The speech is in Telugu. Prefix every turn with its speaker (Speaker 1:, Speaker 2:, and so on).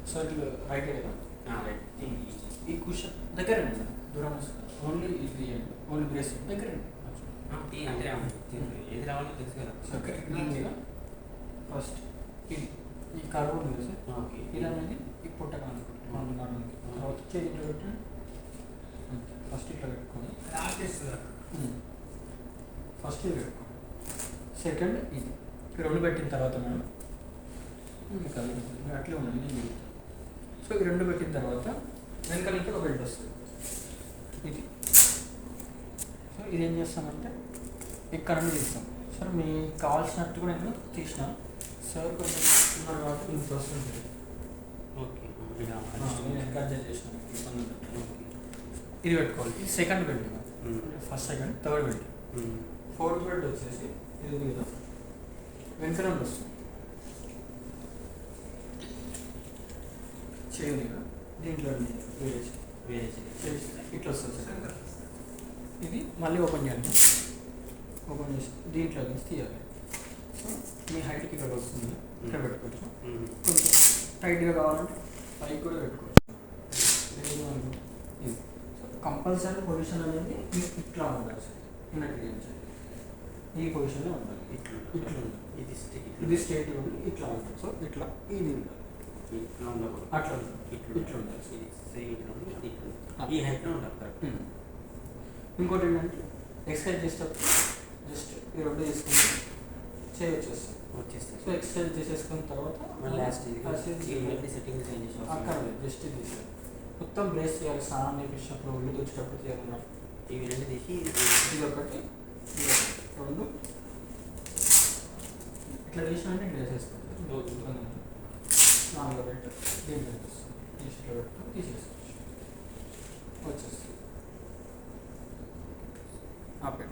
Speaker 1: సో ఇట్లా రైట్ కదా
Speaker 2: రైట్.
Speaker 1: ఈ కుషన్ దగ్గర దూరం వస్తుంది. ఓన్లీ ఇది ఓన్లీ బ్రేస్ దగ్గర
Speaker 2: అంటే ఏది రావాలో తెలుసు కదా.
Speaker 1: ఓకే దీనిగా ఫస్ట్ ఇది ఈ కర్వ్ ఉంది కదా సార్.
Speaker 2: ఓకే.
Speaker 1: ఇది అనేది ఈ పుట్ట కానుకుంటుంది. తర్వాత చేయి ఇట్లా పెట్టండి. ఫస్ట్ ఇట్లా పెట్టుకోండి. ఫస్ట్ ఇది పెట్టుకోండి. సెకండ్ ఇది రెండు పెట్టిన తర్వాత మనం ఇంకా అట్లే ఉండండి నేను చెప్తాను. సో ఈ రెండు పెట్టిన తర్వాత వెనకాల ఇంకా ఒక బెల్ట్ వస్తుంది ఇది. సో ఇది ఏం చేస్తామంటే ఇక్కడ నుండి తీస్తాం. సార్ మీకు కావాల్సినట్టు కూడా నేను తీసిన సార్ కొంచెం ఉన్నారు కాబట్టి ఇంత వస్తుంది.
Speaker 2: ఓకే.
Speaker 1: నేను అడ్జస్ట్ చేసిన ఇది పెట్టుకోవాలి. ఇది second belt, first second third belt. Fourth belt వచ్చేసి ఇది ఉంది కదా వెనకాల నుండి వస్తుంది. చేయాలి కదా దీంట్లో వేరే ఇట్లా వస్తుంది సార్. ఇది మళ్ళీ ఓపెన్ చేయాలి. ఓపెన్ చేసి దీంట్లో నుంచి తీయాలి. సో మీ హైట్కి ఇక్కడ వస్తుంది. ఇక్కడ పెట్టుకోవచ్చు. కొంచెం టైట్గా కావాలంటే పైకి కూడా పెట్టుకోవచ్చు. ఇది సో కంపల్సరీ పొజిషన్ అనేది మీకు ఇట్లా ఉండాలి సార్. ఇన్నట్టు ఈ పొజిషన్లో ఉండాలి. ఇట్లా ఉండాలి. ఇది స్ట్రేట్ ఉంది. ఇట్లా ఉంటుంది. సో ఇట్లా ఇది ఉండాలి.
Speaker 2: ఇట్లా ఉండకూడదు.
Speaker 1: అట్లా ఉండాలి. ఇట్లా ఉండాలి.
Speaker 2: ఈ హైట్లో ఉండాలి. కరెక్ట్.
Speaker 1: ఇంకోటి ఏంటంటే ఎక్సర్సైజ్ చేసేటప్పుడు జస్ట్ ఈ రెండు చేసుకుంటే వచ్చేస్తాయి. సో ఎక్సర్సైజ్ చేసేసుకున్న తర్వాత అక్కర్లేదు జస్ట్ తీసేది. మొత్తం బ్రేస్ చేయాలి. స్నానం చేపించినప్పుడు ఒళ్ళు తెచ్చేటప్పుడు చేయాలన్నా
Speaker 2: ఇవి రెండు తీసి
Speaker 1: ఇది ఒకటి రెండు ఇట్లా తీసినంటే ఇట్లా వేసేసుకోవాలి. నాలుగు పెట్టి దీంట్లో తీసి ఇట్లా పెట్టుకొని తీసేసుకోవచ్చు. వచ్చేస్తుంది. ఆపేట